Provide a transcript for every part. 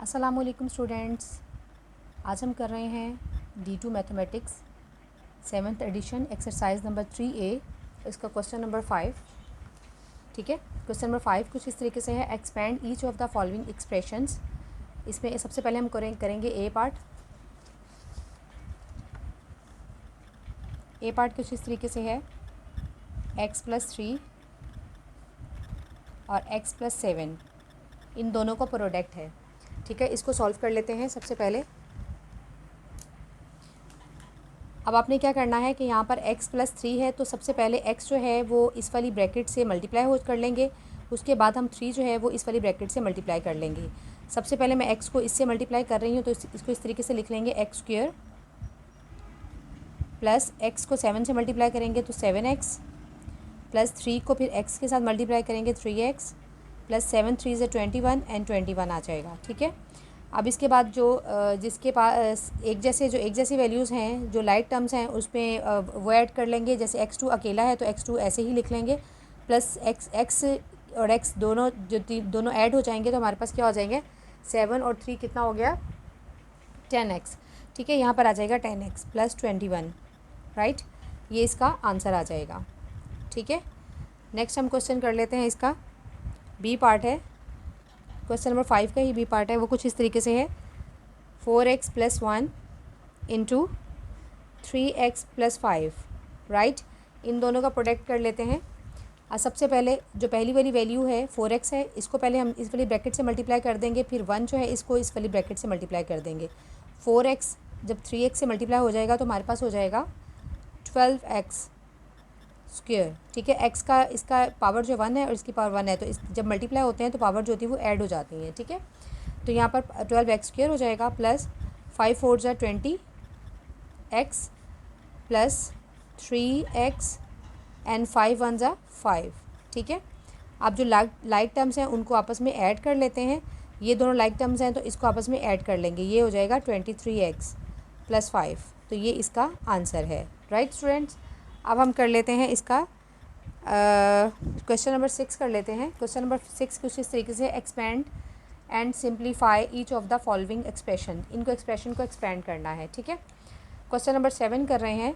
अस्सलाम वालेकुम स्टूडेंट्स। आज हम कर रहे हैं D2 mathematics 7th addition exercise number 3A, इसका क्वेश्चन नंबर 5। ठीक है, क्वेश्चन नंबर 5 कुछ इस तरीके से है, expand each of the following expressions. इसमें सबसे पहले हम करेंगे ए पार्ट। ए पार्ट कुछ इस तरीके से है, x+3 और x+7 इन दोनों का प्रोडक्ट है। ठीक है, इसको सॉल्व कर लेते हैं सबसे पहले। अब आपने क्या करना है कि यहाँ पर x+3 है, तो सबसे पहले x जो है वो इस वाली ब्रैकेट से मल्टीप्लाई हो कर लेंगे। उसके बाद हम 3 जो है वो इस वाली ब्रैकेट से मल्टीप्लाई कर लेंगे। सबसे पहले मैं x को इससे मल्टीप्लाई कर रही हूँ, तो इसको इस तरीके से लिख लेंगे x² प्लस x को 7 से मल्टीप्लाई करेंगे तो 7x प्लस 3 को फिर x के साथ मल्टीप्लाई करेंगे 3x प्लस 7 3 से 21 एंड 21 आ जाएगा। ठीक है, अब इसके बाद जो जिसके पास एक जैसी वैल्यूज़ हैं, जो लाइट टर्म्स हैं, उसमें वो ऐड कर लेंगे। जैसे x2 अकेला है तो x2 ऐसे ही लिख लेंगे, प्लस x और x दोनों ऐड हो जाएंगे तो हमारे पास क्या हो जाएंगे, 7 और 3 कितना हो गया, 10x। ठीक है, यहाँ पर आ जाएगा 10x प्लस 21, राइट। ये इसका आंसर आ जाएगा। ठीक है, नेक्स्ट हम क्वेश्चन कर लेते हैं। इसका बी पार्ट है, क्वेश्चन नंबर 5 का ही बी पार्ट है। वो कुछ इस तरीके से है, 4x + 1 इंटू 3x + 5, राइट। इन दोनों का प्रोडक्ट कर लेते हैं। सबसे पहले जो पहली वाली वैल्यू है 4x है, इसको पहले हम इस वाली ब्रैकेट से मल्टीप्लाई कर देंगे, फिर 1 जो है इसको इस वाली ब्रैकेट से मल्टीप्लाई कर देंगे। 4x जब 3x से मल्टीप्लाई हो जाएगा तो हमारे पास हो जाएगा 12x²। ठीक है, x का इसका पावर जो 1 है और इसकी पावर 1 है, तो जब मल्टीप्लाई होते हैं तो पावर जो होती है वो ऐड हो जाती है। ठीक है, तो यहाँ पर 12x² हो जाएगा प्लस 5 4 जा 20x प्लस 3x एंड 5 1 जा 5। ठीक है, अब जो लाइक टर्म्स हैं उनको आपस में ऐड कर लेते हैं। ये दोनों लाइक टर्म्स हैं तो इसको आपस में ऐड कर लेंगे। ये हो जाएगा 23x + 5, तो ये इसका आंसर है, राइट स्टूडेंट्स। अब हम कर लेते हैं इसका क्वेश्चन नंबर 6 कर लेते हैं। क्वेश्चन नंबर 6 कुछ इस तरीके से, expand and simplify each of the following expression. इनको एक्सप्रेशन को एक्सपेंड करना है। ठीक है, क्वेश्चन नंबर 7 कर रहे हैं।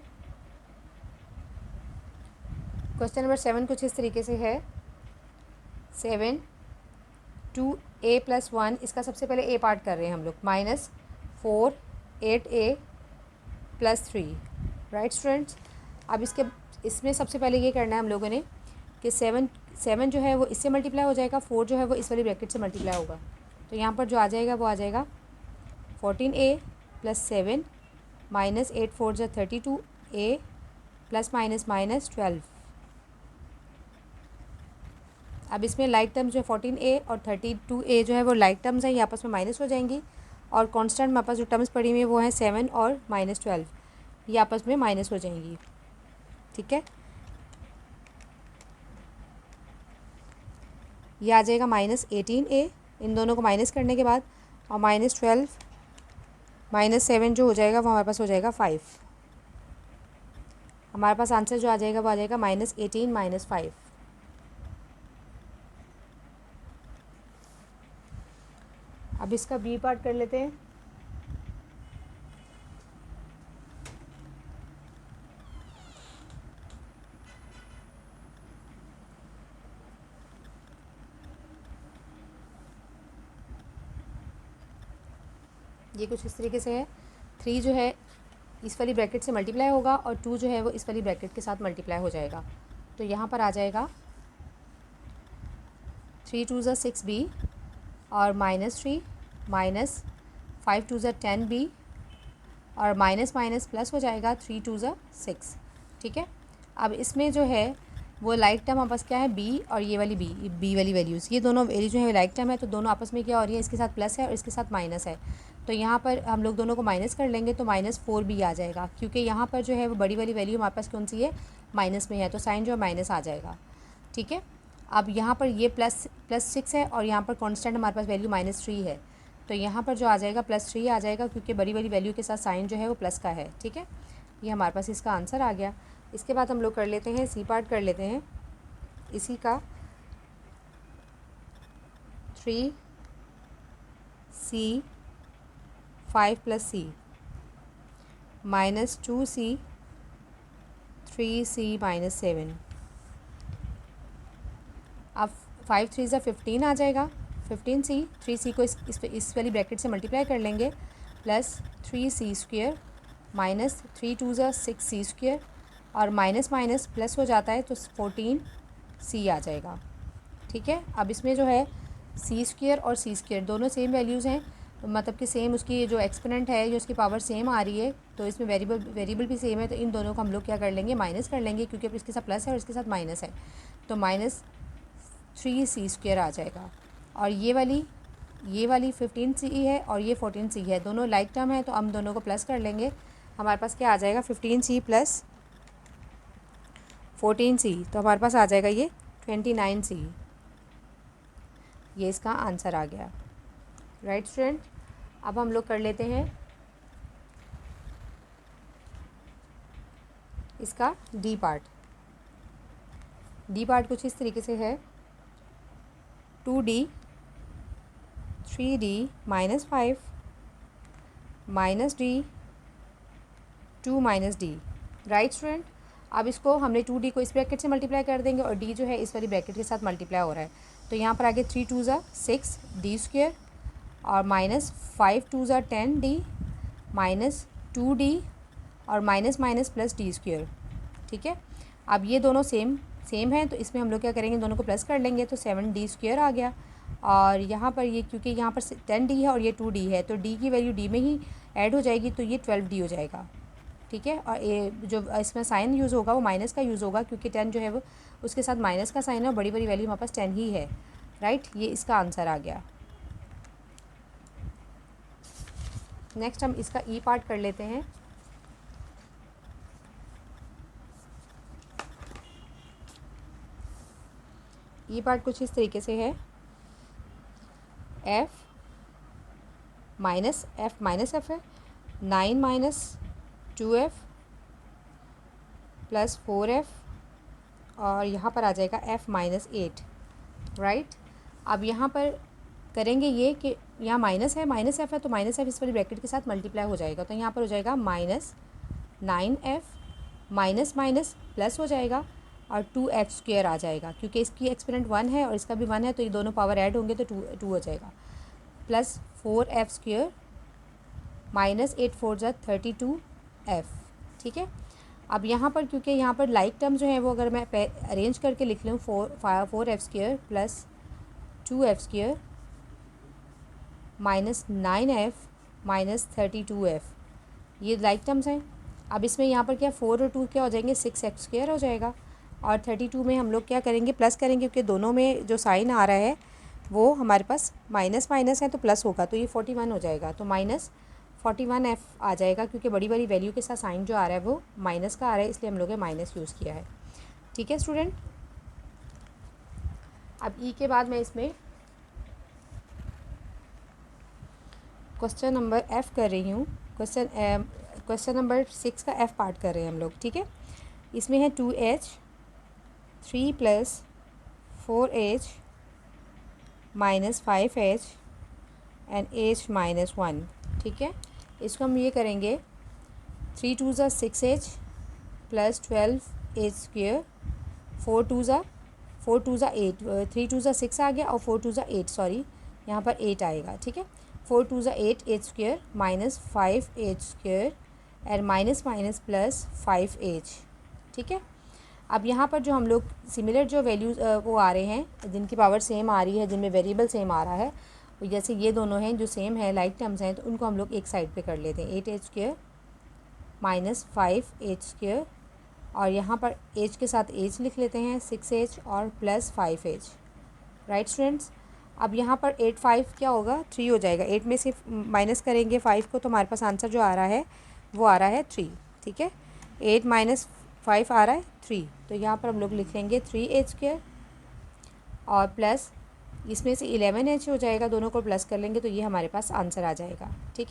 क्वेश्चन नंबर 7 कुछ इस तरीके से है, 7 2a + 1। इसका सबसे पहले ए पार्ट कर रहे हैं हम लोग, -4 8a + 3, राइट स्टूडेंट्स। अब इसमें सबसे पहले ये करना है हम लोगों ने कि 7 जो है वो इससे मल्टीप्लाई हो जाएगा, 4 जो है वो इस वाली ब्रैकेट से मल्टीप्लाई होगा। तो यहाँ पर जो आ जाएगा वो आ जाएगा 14a + 7 -8 4 जा 32a प्लस माइनस -12। अब इसमें लाइक टर्म्स जो है 14a और 32a जो है वो लाइक टर्म्स हैं, ये आपस में माइनस हो जाएंगी। और कांस्टेंट में आपस जो टर्म्स पड़ी हुई है वो है 7 और -12, ये आपस में माइनस हो जाएंगी। ठीक है, ये आ जाएगा -18a इन दोनों को माइनस करने के बाद, और -12 -7 जो हो जाएगा वो हमारे पास हो जाएगा 5। हमारे पास आंसर जो आ जाएगा वो आ जाएगा -18 - 5। अब इसका बी पार्ट कर लेते हैं। ये कुछ इस तरीके से है, 3 जो है इस वाली ब्रैकेट से मल्टीप्लाई होगा और 2 जो है वो इस वाली ब्रैकेट के साथ मल्टीप्लाई हो जाएगा। तो यहाँ पर आ जाएगा 3 2 ज़ा 6b और -3 -5 2 ज़ा 10b और माइनस माइनस प्लस हो जाएगा 3 2 ज़ा 6। ठीक है, अब इसमें जो है वो लाइक टर्म आपस क्या है, b और ये वाली b वाली वैल्यूज़, ये दोनों वैल्यू जो है लाइक टर्म है, तो दोनों आपस में क्या हो रही है, इसके साथ प्लस है और इसके साथ माइनस है। तो यहाँ पर हम लोग दोनों को माइनस कर लेंगे तो -4b आ जाएगा, क्योंकि यहाँ पर जो है वो बड़ी वाली वैल्यू हमारे पास कौन सी है, माइनस में है, तो साइन जो है माइनस आ जाएगा। ठीक है, अब यहाँ पर ये +6 है और यहाँ पर कांस्टेंट हमारे पास वैल्यू -3 है, तो यहाँ पर जो आ जाएगा +3 आ जाएगा, क्योंकि बड़ी वाली वैल्यू के साथ साइन जो है वो प्लस का है। ठीक है, ये हमारे पास इसका आंसर आ गया। इसके बाद हम लोग कर लेते हैं सी पार्ट कर लेते हैं इसी का, 3 सी 5 प्लस सी माइनस 2c 3c माइनस 7। अब 5 3 ज़ा 15 आ जाएगा, 15c 3c को इस वाली ब्रैकेट से मल्टीप्लाई कर लेंगे, प्लस 3c स्क्वेयर माइनस 3 2 ज़ा 6c स्क्वेयर, और माइनस माइनस प्लस हो जाता है तो 14c आ जाएगा। ठीक है, अब इसमें जो है सी स्क्वेयर और सी स्क्वेयर दोनों सेम वैल्यूज़ हैं, मतलब कि सेम उसकी जो एक्सपोनेंट है, जो उसकी पावर सेम आ रही है, तो इसमें वेरिएबल भी सेम है, तो इन दोनों को हम लोग क्या कर लेंगे, माइनस कर लेंगे, क्योंकि अब इसके साथ प्लस है और इसके साथ माइनस है, तो माइनस 3c स्क्वेयर आ जाएगा। और ये वाली 15c है और ये 14c है, दोनों लाइक टर्म है, तो हम दोनों को प्लस कर लेंगे, हमारे पास क्या आ जाएगा 15c प्लस 14c, तो हमारे पास आ जाएगा ये 29c। ये इसका आंसर आ गया। राइट स्टूडेंट, अब हम लोग कर लेते हैं इसका डी पार्ट। डी पार्ट कुछ इस तरीके से है, 2d 3d minus 5 minus d 2 minus D. Right student, अब इसको हमने 2d को इस ब्रैकेट से मल्टीप्लाई कर देंगे और d जो है इस वाली ब्रैकेट के साथ मल्टीप्लाई हो रहा है, तो यहाँ पर आगे 3 2 ज़ा 6 डी स्क्वेयर और माइनस 5 2 ज़ा 10 डी माइनस 2d और minus minus plus D square. ठीक है, अब ये दोनों सेम हैं, तो इसमें हम लोग क्या करेंगे, दोनों को प्लस कर लेंगे, तो 7d स्क्वेयर आ गया। और यहाँ पर ये क्योंकि यहाँ पर 10d है और ये 2d है, तो d की वैल्यू d में ही ऐड हो जाएगी, तो ये 12d हो जाएगा। ठीक है, और ये जो इसमें साइन यूज़ होगा वो माइनस का यूज़ होगा, क्योंकि 10 जो है वो उसके साथ माइनस का साइन है, और बड़ी वैल्यू हमारे पास 10 ही है। राइट, ये इसका आंसर आ गया। नेक्स्ट हम इसका ई पार्ट कर लेते हैं। ई पार्ट कुछ इस तरीके से है, f माइनस f है, 9 माइनस 2f प्लस 4f, और यहाँ पर आ जाएगा f माइनस 8। राइट, अब यहाँ पर करेंगे ये कि यहाँ माइनस f है, तो माइनस f इस वाली ब्रैकेट के साथ मल्टीप्लाई हो जाएगा, तो यहाँ पर हो जाएगा minus 9f minus minus plus हो जाएगा और 2f स्क्वेयर आ जाएगा, क्योंकि इसकी एक्सपोनेंट 1 है और इसका भी 1 है, तो ये दोनों पावर ऐड होंगे तो 2 हो जाएगा, प्लस 4f स्क्वेयर माइनस 8 4 ज़ा 32f। ठीक है, अब यहाँ पर क्योंकि यहाँ पर लाइक टर्म जो है वो अगर मैं अरेंज करके लिख लूँ, 4f square plus 2f square minus 9f minus 32f, ये लाइक टर्म्स हैं। अब इसमें यहाँ पर क्या 4 और 2 क्या हो जाएंगे, 6f स्क्वेयर हो जाएगा, और 32 में हम लोग क्या करेंगे, प्लस करेंगे, क्योंकि दोनों में जो साइन आ रहा है वो हमारे पास माइनस माइनस है, तो प्लस होगा, तो ये 41 हो जाएगा, तो माइनस 41f आ जाएगा, क्योंकि बड़ी वैल्यू के साथ साइन जो आ रहा है वो माइनस का आ रहा है, इसलिए हम लोग ने माइनस यूज़ किया है। ठीक है स्टूडेंट, अब ई के बाद मैं इसमें क्वेश्चन नंबर f कर रही हूँ, क्वेश्चन नंबर 6 का f पार्ट कर रहे हैं हम लोग। ठीक है, इसमें है 2h 3 plus 4h minus 5h and h minus 1। ठीक है, इसको हम ये करेंगे 3 2 ज़ा 6h प्लस 12h स्क्वेयर 4 2 ज़ा 8, 3 2 ज़ा 6 आ गया और 4 2 ज़ा 8, सॉरी यहाँ पर 8 आएगा। ठीक है, 4 2 ज़ा 8h square minus 5h square and minus minus plus 5h। ठीक है, अब यहाँ पर जो हम लोग सिमिलर जो वैल्यूज़ वो आ रहे हैं, जिनकी पावर सेम आ रही है, जिनमें वेरिएबल सेम आ रहा है, जैसे ये दोनों हैं जो सेम है, लाइक टर्म्स हैं, तो उनको हम लोग एक साइड पे कर लेते हैं, 8h square minus 5h square, और यहाँ पर h के साथ h लिख लेते हैं 6h और प्लस 5h। राइट स्टूडेंट्स, अब यहाँ पर 8 5 क्या होगा, 3 हो जाएगा, 8 में से माइनस करेंगे 5 को, तो हमारे पास आंसर जो आ रहा है वो आ रहा है 3। ठीक है, 8 माइनस 5 आ रहा है 3, तो यहाँ पर हम लोग लिख लेंगे 3h स्क्वेयर और प्लस इसमें से 11h हो जाएगा, दोनों को प्लस कर लेंगे तो ये हमारे पास आंसर आ जाएगा। ठीक है।